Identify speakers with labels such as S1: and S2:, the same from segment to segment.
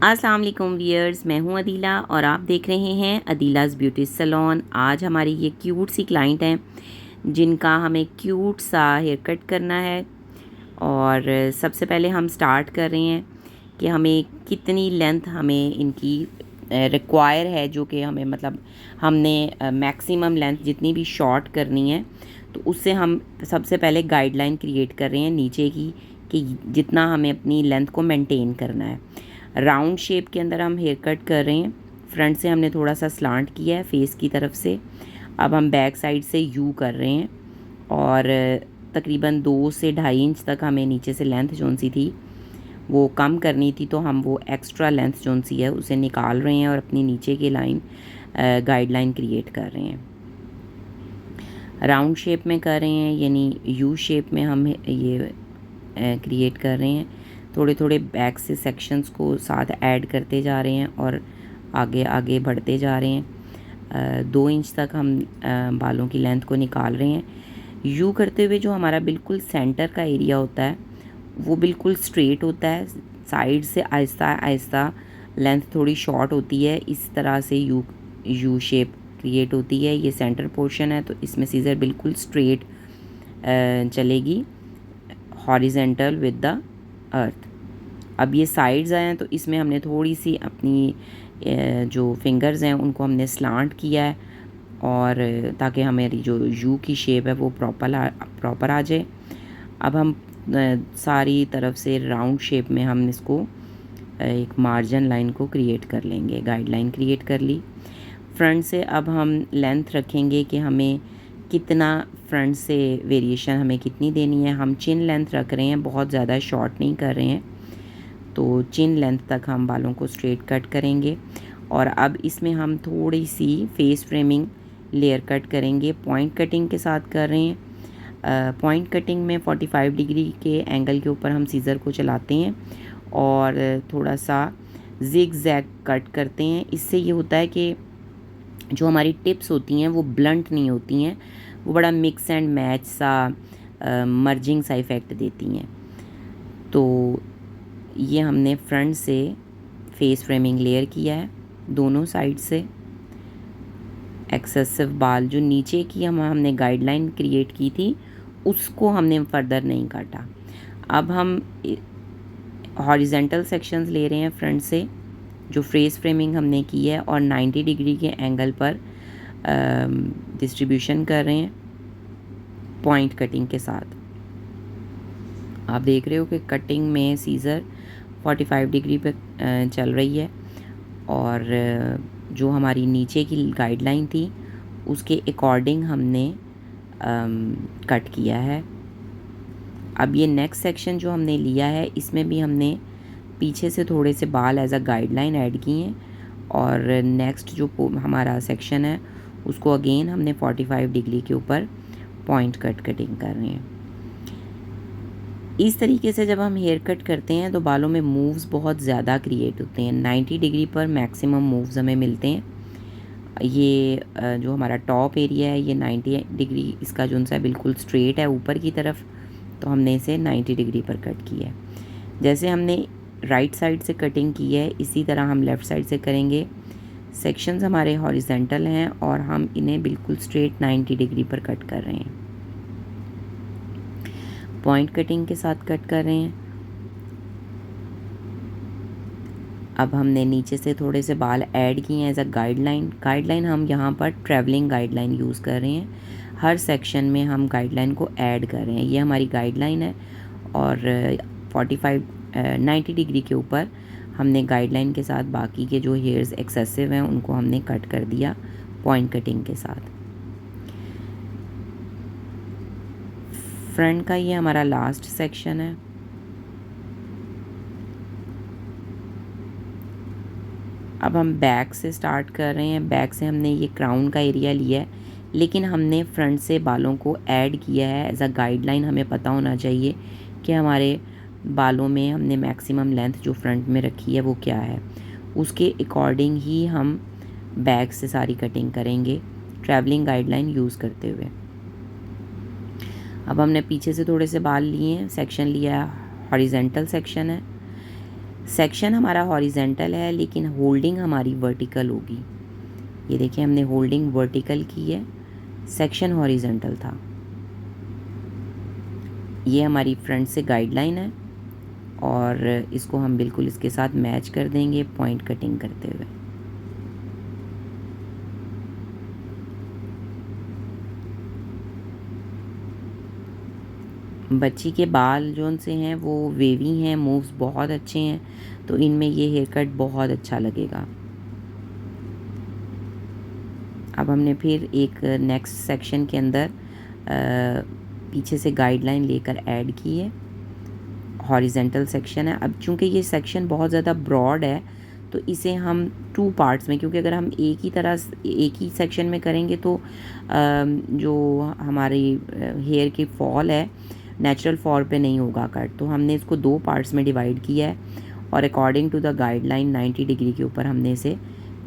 S1: अस्सलाम वालेकुम व्यूअर्स, मैं हूं अदीला और आप देख रहे हैं अदीलाज़ ब्यूटी सैलून। आज हमारी ये क्यूट सी क्लाइंट हैं जिनका हमें क्यूट सा हेयर कट करना है। और सबसे पहले हम स्टार्ट कर रहे हैं कि हमें कितनी लेंथ हमें इनकी रिक्वायर है, जो कि हमें मतलब हमने मैक्सिमम लेंथ जितनी भी शॉर्ट करनी है, तो उससे हम सबसे पहले गाइडलाइन क्रिएट कर रहे हैं नीचे की कि जितना हमें अपनी लेंथ को मेंटेन करना है। राउंड शेप के अंदर हम हेयर कट कर रहे हैं। फ्रंट से हमने थोड़ा सा स्लांट किया है फेस की तरफ से। अब हम बैक साइड से यू कर रहे हैं और तकरीबन 2 से 2.5 इंच तक हमें नीचे से लेंथ जोन सी थी वो कम करनी थी, तो हम वो एक्स्ट्रा लेंथ जोन सी है उसे निकाल रहे हैं और अपनी नीचे की लाइन गाइडलाइन क्रिएट कर रहे हैं। राउंड शेप में कर रहे हैं, यानी यू शेप में हम ये क्रिएट कर रहे हैं। थोड़े थोड़े बैक से सेक्शंस को साथ ऐड करते जा रहे हैं और आगे आगे बढ़ते जा रहे हैं। 2 इंच तक हम बालों की लेंथ को निकाल रहे हैं। यू करते हुए जो हमारा बिल्कुल सेंटर का एरिया होता है वो बिल्कुल स्ट्रेट होता है। साइड से आहिस्ता आहिस्ता लेंथ थोड़ी शॉर्ट होती है। इस तरह से यू शेप क्रिएट होती है। ये सेंटर पोर्शन है, तो इसमें सीजर बिल्कुल स्ट्रेट चलेगी, हॉरिजेंटल विद द अर्थ। अब ये साइड्स आए हैं, तो इसमें हमने थोड़ी सी अपनी जो फिंगर्स हैं उनको हमने स्लांट किया है, और ताकि हमारी जो यू की शेप है वो प्रॉपर आ जाए। अब हम सारी तरफ से राउंड शेप में हम इसको एक मार्जिन लाइन को क्रिएट कर लेंगे। गाइडलाइन क्रिएट कर ली। फ्रंट से अब हम लेंथ रखेंगे कि हमें कितना फ्रंट से वेरिएशन हमें कितनी देनी है। हम चिन लेंथ रख रहे हैं, बहुत ज़्यादा शॉर्ट नहीं कर रहे हैं, तो चिन लेंथ तक हम बालों को स्ट्रेट कट करेंगे। और अब इसमें हम थोड़ी सी फेस फ्रेमिंग लेयर कट करेंगे। पॉइंट कटिंग के साथ कर रहे हैं। पॉइंट कटिंग में 45 डिग्री के एंगल के ऊपर हम सीज़र को चलाते हैं और थोड़ा सा जिग जैग कट करते हैं। इससे ये होता है कि जो हमारी टिप्स होती हैं वो ब्लंट नहीं होती हैं, वो बड़ा मिक्स एंड मैच सा मर्जिंग सा इफ़ेक्ट देती हैं। तो ये हमने फ्रंट से फेस फ्रेमिंग लेयर किया है दोनों साइड से। एक्सेसिव बाल जो नीचे की हमने गाइडलाइन क्रिएट की थी उसको हमने फर्दर नहीं काटा। अब हम हॉरिजेंटल सेक्शंस ले रहे हैं फ्रंट से, जो फेस फ्रेमिंग हमने की है, और 90 डिग्री के एंगल पर डिस्ट्रीब्यूशन कर रहे हैं पॉइंट कटिंग के साथ। आप देख रहे हो कि कटिंग में सीज़र 45 डिग्री पे चल रही है, और जो हमारी नीचे की गाइडलाइन थी उसके अकॉर्डिंग हमने कट किया है। अब ये नेक्स्ट सेक्शन जो हमने लिया है इसमें भी हमने पीछे से थोड़े से बाल एज अ गाइडलाइन ऐड किए हैं, और नेक्स्ट जो हमारा सेक्शन है उसको अगेन हमने 45 डिग्री के ऊपर पॉइंट कटिंग कर रहे हैं। इस तरीके से जब हम हेयर कट करते हैं तो बालों में मूव्स बहुत ज़्यादा क्रिएट होते हैं। 90 डिग्री पर मैक्सिमम मूव्स हमें मिलते हैं। ये जो हमारा टॉप एरिया है ये 90 डिग्री, इसका जो सा बिल्कुल स्ट्रेट है ऊपर की तरफ, तो हमने इसे 90 डिग्री पर कट किया है। जैसे हमने राइट साइड से कटिंग की है इसी तरह हम लेफ़्ट साइड से करेंगे। सेक्शंस हमारे हॉरिजेंटल हैं और हम इन्हें बिल्कुल स्ट्रेट 90 डिग्री पर कट कर रहे हैं। पॉइंट कटिंग के साथ कट कर रहे हैं। अब हमने नीचे से थोड़े से बाल ऐड किए हैं एज अ गाइडलाइन हम यहाँ पर ट्रैवलिंग गाइडलाइन यूज़ कर रहे हैं। हर सेक्शन में हम गाइडलाइन को ऐड कर रहे हैं। ये हमारी गाइडलाइन है, और 90 डिग्री के ऊपर हमने गाइडलाइन के साथ बाकी के जो हेयर्स एक्सेसिव हैं उनको हमने कट कर दिया पॉइंट कटिंग के साथ। फ्रंट का ये हमारा लास्ट सेक्शन है। अब हम बैक से स्टार्ट कर रहे हैं। बैक से हमने ये क्राउन का एरिया लिया है, लेकिन हमने फ्रंट से बालों को ऐड किया है एज अ गाइडलाइन। हमें पता होना चाहिए कि हमारे बालों में हमने मैक्सिमम लेंथ जो फ्रंट में रखी है वो क्या है, उसके अकॉर्डिंग ही हम बैक से सारी कटिंग करेंगे ट्रैवलिंग गाइडलाइन यूज़ करते हुए। अब हमने पीछे से थोड़े से बाल लिए हैं, सेक्शन लिया है, हॉरिजेंटल सेक्शन है। सेक्शन हमारा हॉरिजेंटल है लेकिन होल्डिंग हमारी वर्टिकल होगी। ये देखिए हमने होल्डिंग वर्टिकल की है, सेक्शन हॉरिजेंटल था। ये हमारी फ्रंट से गाइडलाइन है और इसको हम बिल्कुल इसके साथ मैच कर देंगे पॉइंट कटिंग करते हुए। बच्ची के बाल जो से हैं वो वेवी हैं, मूव्स बहुत अच्छे हैं, तो इनमें ये हेयर कट बहुत अच्छा लगेगा। अब हमने फिर एक नेक्स्ट सेक्शन के अंदर पीछे से गाइडलाइन लेकर ऐड की है, हॉरिजेंटल सेक्शन है। अब चूँकि ये सेक्शन बहुत ज़्यादा ब्रॉड है तो इसे हम 2 पार्ट्स में, क्योंकि अगर हम एक ही सेक्शन में करेंगे तो जो हमारी हेयर की फॉल है नेचुरल फॉल पे नहीं होगा कट, तो हमने इसको 2 पार्ट्स में डिवाइड किया है और according to the guideline 90 degree के ऊपर हमने इसे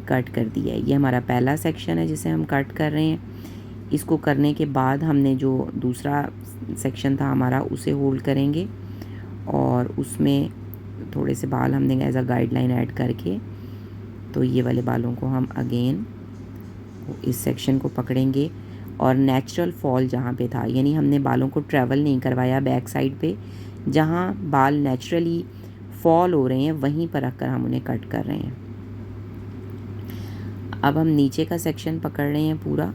S1: कट कर दिया है। ये हमारा पहला सेक्शन है जिसे हम कट कर रहे हैं। इसको करने के बाद हमने जो दूसरा सेक्शन था हमारा उसे होल्ड करेंगे और उसमें थोड़े से बाल हमने एज अ गाइडलाइन ऐड करके, तो ये वाले बालों को हम अगेन इस सेक्शन को पकड़ेंगे और नेचुरल फॉल जहाँ पे था, यानी हमने बालों को ट्रैवल नहीं करवाया बैक साइड पे, जहाँ बाल नेचुरली फॉल हो रहे हैं वहीं पर रखकर हम उन्हें कट कर रहे हैं। अब हम नीचे का सेक्शन पकड़ रहे हैं पूरा।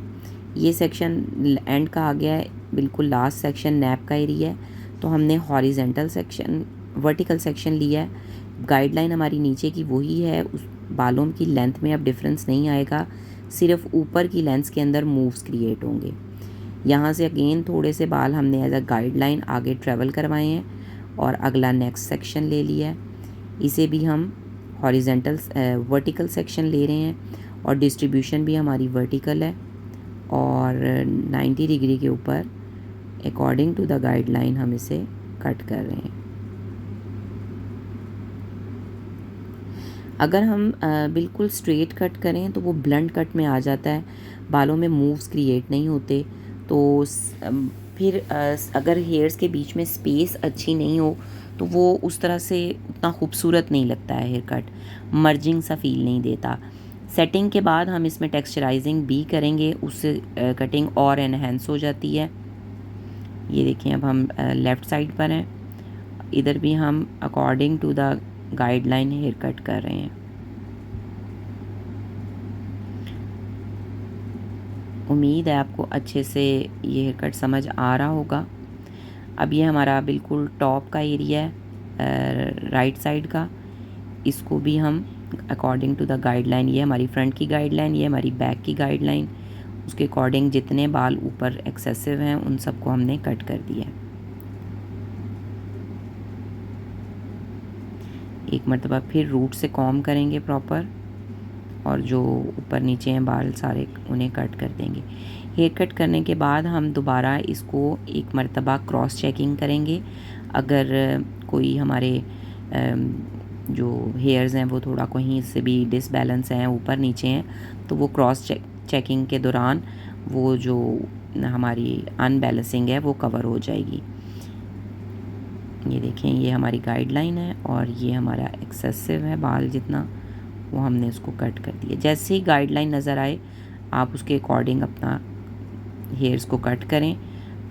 S1: ये सेक्शन एंड का आ गया है, बिल्कुल लास्ट सेक्शन नैप का एरिया है, तो हमने हॉरिजेंटल सेक्शन वर्टिकल सेक्शन लिया है। गाइडलाइन हमारी नीचे की वही है, उस बालों की लेंथ में अब डिफरेंस नहीं आएगा, सिर्फ ऊपर की लेंथ के अंदर मूव्स क्रिएट होंगे। यहाँ से अगेन थोड़े से बाल हमने एज अ गाइडलाइन आगे ट्रेवल करवाए हैं और अगला नेक्स्ट सेक्शन ले लिया है। इसे भी हम हॉरिजेंटल वर्टिकल सेक्शन ले रहे हैं और डिस्ट्रीब्यूशन भी हमारी वर्टिकल है और 90 डिग्री के ऊपर अकॉर्डिंग टू द गाइडलाइन हम इसे कट कर रहे हैं। अगर हम बिल्कुल स्ट्रेट कट करें तो वो ब्लंट कट में आ जाता है, बालों में मूव्स क्रिएट नहीं होते, तो फिर अगर हेयर्स के बीच में स्पेस अच्छी नहीं हो तो वो उस तरह से उतना खूबसूरत नहीं लगता है, हेयर कट मर्जिंग सा फील नहीं देता। सेटिंग के बाद हम इसमें टेक्सचराइजिंग भी करेंगे, उससे कटिंग और एनहेंस हो जाती है। ये देखिए अब हम लेफ़्ट साइड पर हैं, इधर भी हम according to the guideline hair cut कर रहे हैं। उम्मीद है आपको अच्छे से ये हेयर कट समझ आ रहा होगा। अब ये हमारा बिल्कुल टॉप का एरिया है राइट साइड का, इसको भी हम अकॉर्डिंग टू द गाइडलाइन, ये हमारी फ्रंट की गाइडलाइन, ये हमारी बैक की गाइडलाइन, उसके अकॉर्डिंग जितने बाल ऊपर एक्सेसिव हैं उन सबको हमने कट कर दिया है। एक मरतबा फिर रूट से कॉम्ब करेंगे प्रॉपर और जो ऊपर नीचे हैं बाल सारे उन्हें कट कर देंगे। हेयर कट करने के बाद हम दोबारा इसको एक मरतबा क्रॉस चेकिंग करेंगे। अगर कोई हमारे जो हेयर्स हैं वो थोड़ा कहीं से भी डिसबैलेंस हैं, ऊपर नीचे हैं, तो वो क्रॉस चेकिंग के दौरान वो जो हमारी अनबैलेंसिंग है वो कवर हो जाएगी। ये देखें ये हमारी गाइडलाइन है और ये हमारा एक्सेसिव है बाल जितना, वो हमने उसको कट कर दिया। जैसे ही गाइडलाइन नज़र आए आप उसके अकॉर्डिंग अपना हेयर्स को कट करें,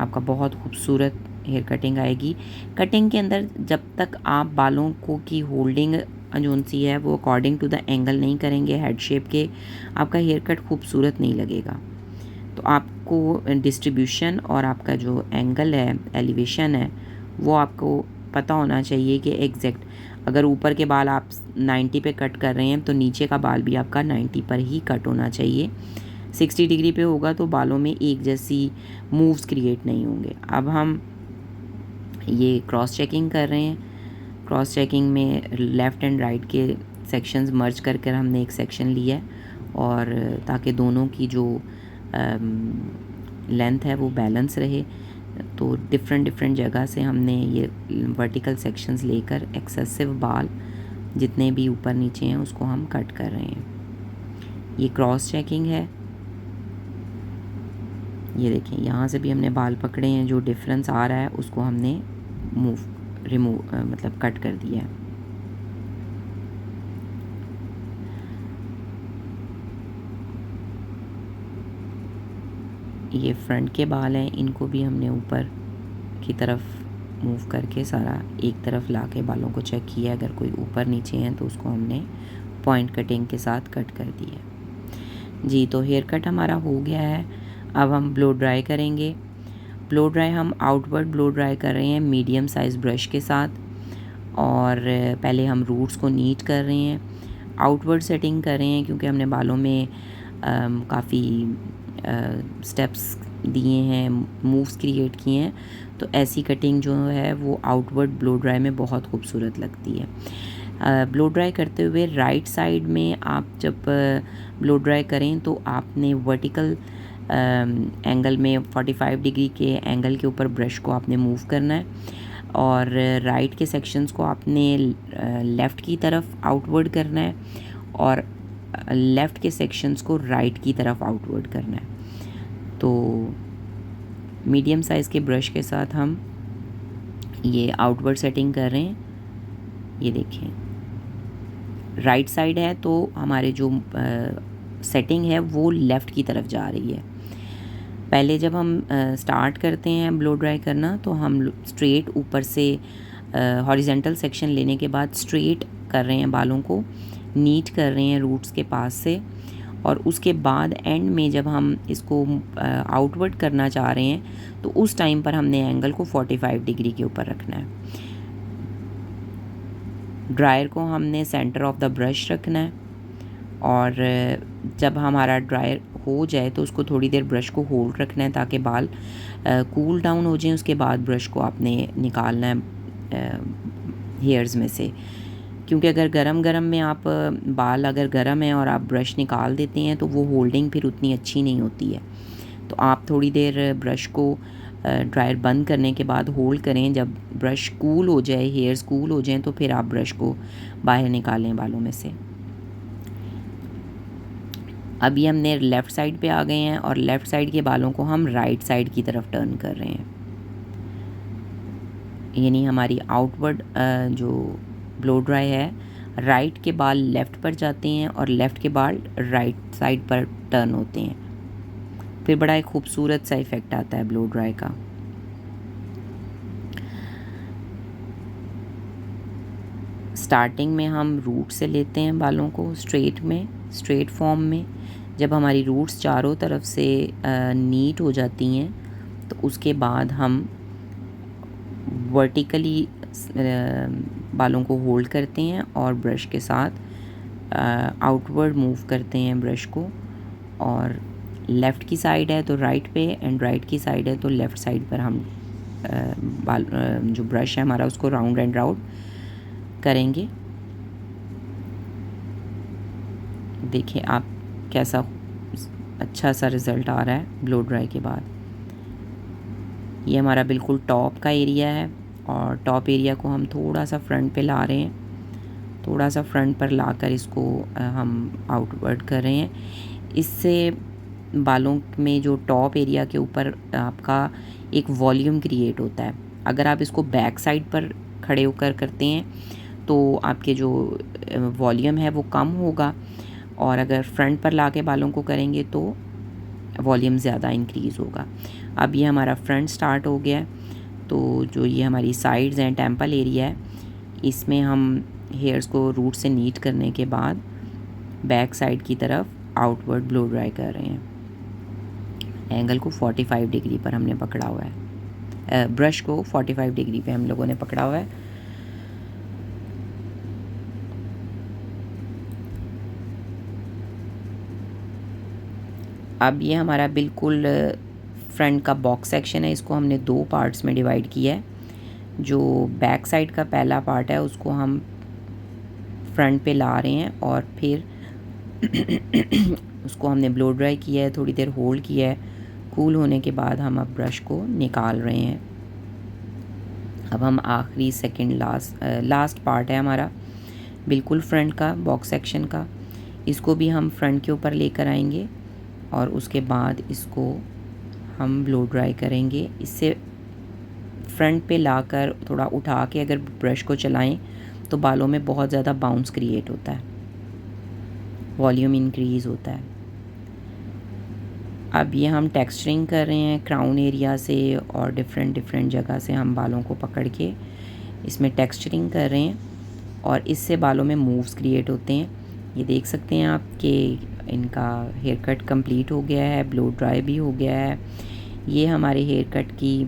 S1: आपका बहुत खूबसूरत हेयर कटिंग आएगी। कटिंग के अंदर जब तक आप बालों को की होल्डिंग जो सी है वो अकॉर्डिंग टू द एंगल नहीं करेंगे हेड शेप के, आपका हेयर कट खूबसूरत नहीं लगेगा। तो आपको डिस्ट्रीब्यूशन और आपका जो एंगल है, एलिवेशन है, वो आपको पता होना चाहिए कि एग्जैक्ट, अगर ऊपर के बाल आप 90 पे कट कर रहे हैं तो नीचे का बाल भी आपका 90 पर ही कट होना चाहिए। 60 डिग्री पे होगा तो बालों में एक जैसी मूव्स क्रिएट नहीं होंगे। अब हम ये क्रॉस चेकिंग कर रहे हैं। क्रॉस चेकिंग में लेफ़्ट एंड राइट के सेक्शंस मर्ज कर हमने एक सेक्शन लिया है और ताकि दोनों की जो लेंथ है वो बैलेंस रहे, तो डिफरेंट जगह से हमने ये वर्टिकल सेक्शंस लेकर एक्सेसिव बाल जितने भी ऊपर नीचे हैं उसको हम कट कर रहे हैं। ये क्रॉस चेकिंग है। ये देखें यहाँ से भी हमने बाल पकड़े हैं, जो डिफरेंस आ रहा है उसको हमने रिमूव मतलब कट कर दिया है। ये फ्रंट के बाल हैं, इनको भी हमने ऊपर की तरफ मूव करके सारा एक तरफ ला के बालों को चेक किया। अगर कोई ऊपर नीचे हैं तो उसको हमने पॉइंट कटिंग के साथ कट कर दिया जी। तो हेयर कट हमारा हो गया है। अब हम ब्लो ड्राई करेंगे। ब्लो ड्राई हम आउटवर्ड ब्लो ड्राई कर रहे हैं मीडियम साइज़ ब्रश के साथ, और पहले हम रूट्स को नीट कर रहे हैं, आउटवर्ड सेटिंग कर रहे हैं, क्योंकि हमने बालों में काफ़ी स्टेप्स दिए हैं, मूव्स क्रिएट किए हैं। तो ऐसी कटिंग जो है वो आउटवर्ड ब्लो ड्राई में बहुत खूबसूरत लगती है। ब्लो ड्राई करते हुए राइट साइड में आप जब ब्लो ड्राई करें तो आपने वर्टिकल एंगल में 45 डिग्री के एंगल के ऊपर ब्रश को आपने मूव करना है, और राइट के सेक्शंस को आपने लेफ़्ट की तरफ आउटवर्ड करना है, और लेफ़्ट के सेक्शंस को राइट की तरफ आउटवर्ड करना है। तो मीडियम साइज़ के ब्रश के साथ हम ये आउटवर्ड सेटिंग कर रहे हैं। ये देखें, राइट साइड है तो हमारे जो सेटिंग है वो लेफ़्ट की तरफ जा रही है। पहले जब हम स्टार्ट करते हैं ब्लो ड्राई करना तो हम स्ट्रेट ऊपर से हॉरिजेंटल सेक्शन लेने के बाद स्ट्रेट कर रहे हैं, बालों को नीट कर रहे हैं रूट्स के पास से, और उसके बाद एंड में जब हम इसको आउटवर्ड करना चाह रहे हैं तो उस टाइम पर हमने एंगल को 45 डिग्री के ऊपर रखना है। ड्रायर को हमने सेंटर ऑफ द ब्रश रखना है, और जब हमारा ड्रायर हो जाए तो उसको थोड़ी देर ब्रश को होल्ड रखना है ताकि बाल कूल डाउन हो जाएं। उसके बाद ब्रश को आपने निकालना है हेयर्स में से, क्योंकि अगर गरम में आप बाल अगर गरम है और आप ब्रश निकाल देते हैं तो वो होल्डिंग फिर उतनी अच्छी नहीं होती है। तो आप थोड़ी देर ब्रश को ड्रायर बंद करने के बाद होल्ड करें। जब ब्रश कूल हो जाए, हेयर्स कूल हो जाएं, तो फिर आप ब्रश को बाहर निकालें बालों में से। अभी हमने लेफ़्ट साइड पे आ गए हैं और लेफ़्ट साइड के बालों को हम राइट साइड की तरफ टर्न कर रहे हैं, यानी हमारी आउटवर्ड जो ब्लो ड्राई है, राइट के बाल लेफ़्ट पर जाते हैं और लेफ़्ट के बाल राइट साइड पर टर्न होते हैं। फिर बड़ा एक खूबसूरत सा इफ़ेक्ट आता है ब्लो ड्राई का। स्टार्टिंग में हम रूट से लेते हैं बालों को स्ट्रेट फॉर्म में। जब हमारी रूट्स चारों तरफ से नीट हो जाती हैं तो उसके बाद हम वर्टिकली बालों को होल्ड करते हैं और ब्रश के साथ आउटवर्ड मूव करते हैं ब्रश को, और लेफ़्ट की साइड है तो राइट पे एंड राइट की साइड है तो लेफ़्ट साइड पर हम जो ब्रश है हमारा उसको राउंड एंड राउंड करेंगे। देखिए आप कैसा अच्छा सा रिज़ल्ट आ रहा है ब्लो ड्राई के बाद। ये हमारा बिल्कुल टॉप का एरिया है, और टॉप एरिया को हम थोड़ा सा फ्रंट पे ला रहे हैं, थोड़ा सा फ्रंट पर लाकर इसको हम आउटवर्ड कर रहे हैं। इससे बालों में जो टॉप एरिया के ऊपर आपका एक वॉल्यूम क्रिएट होता है। अगर आप इसको बैक साइड पर खड़े होकर करते हैं तो आपके जो वॉल्यूम है वो कम होगा, और अगर फ्रंट पर ला के बालों को करेंगे तो वॉल्यूम ज़्यादा इंक्रीज़ होगा। अब ये हमारा फ्रंट स्टार्ट हो गया है, तो जो ये हमारी साइड्स हैं, टेम्पल एरिया है, इसमें हम हेयर्स को रूट से नीट करने के बाद बैक साइड की तरफ आउटवर्ड ब्लो ड्राई कर रहे हैं। एंगल को 45 डिग्री पर हमने पकड़ा हुआ है, ब्रश को 45 डिग्री पे हम लोगों ने पकड़ा हुआ है। अब ये हमारा बिल्कुल फ्रंट का बॉक्स सेक्शन है, इसको हमने दो पार्ट्स में डिवाइड किया है। जो बैक साइड का पहला पार्ट है उसको हम फ्रंट पे ला रहे हैं, और फिर उसको हमने ब्लो ड्राई किया है, थोड़ी देर होल्ड किया है। कूल होने के बाद हम अब ब्रश को निकाल रहे हैं। अब हम आखिरी सेकंड लास्ट पार्ट है हमारा बिल्कुल फ्रंट का बॉक्स सेक्शन का, इसको भी हम फ्रंट के ऊपर लेकर आएंगे और उसके बाद इसको हम ब्लो ड्राई करेंगे। इससे फ्रंट पे लाकर थोड़ा उठा के अगर ब्रश को चलाएं तो बालों में बहुत ज़्यादा बाउंस क्रिएट होता है, वॉल्यूम इंक्रीज़ होता है। अब ये हम टेक्सचरिंग कर रहे हैं क्राउन एरिया से और डिफरेंट जगह से हम बालों को पकड़ के इसमें टेक्सचरिंग कर रहे हैं और इससे बालों में मूव्स क्रिएट होते हैं। ये देख सकते हैं आप कि इनका हेयर कट कंप्लीट हो गया है, ब्लो ड्राई भी हो गया है। ये हमारे हेयर कट की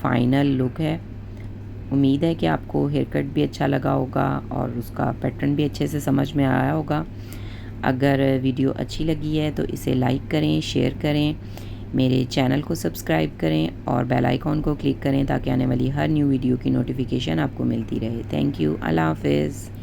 S1: फाइनल लुक है। उम्मीद है कि आपको हेयर कट भी अच्छा लगा होगा और उसका पैटर्न भी अच्छे से समझ में आया होगा। अगर वीडियो अच्छी लगी है तो इसे लाइक करें, शेयर करें, मेरे चैनल को सब्सक्राइब करें और बेल आइकॉन को क्लिक करें ताकि आने वाली हर न्यू वीडियो की नोटिफिकेशन आपको मिलती रहे। Thank you. अल्लाह हाफ़िज़।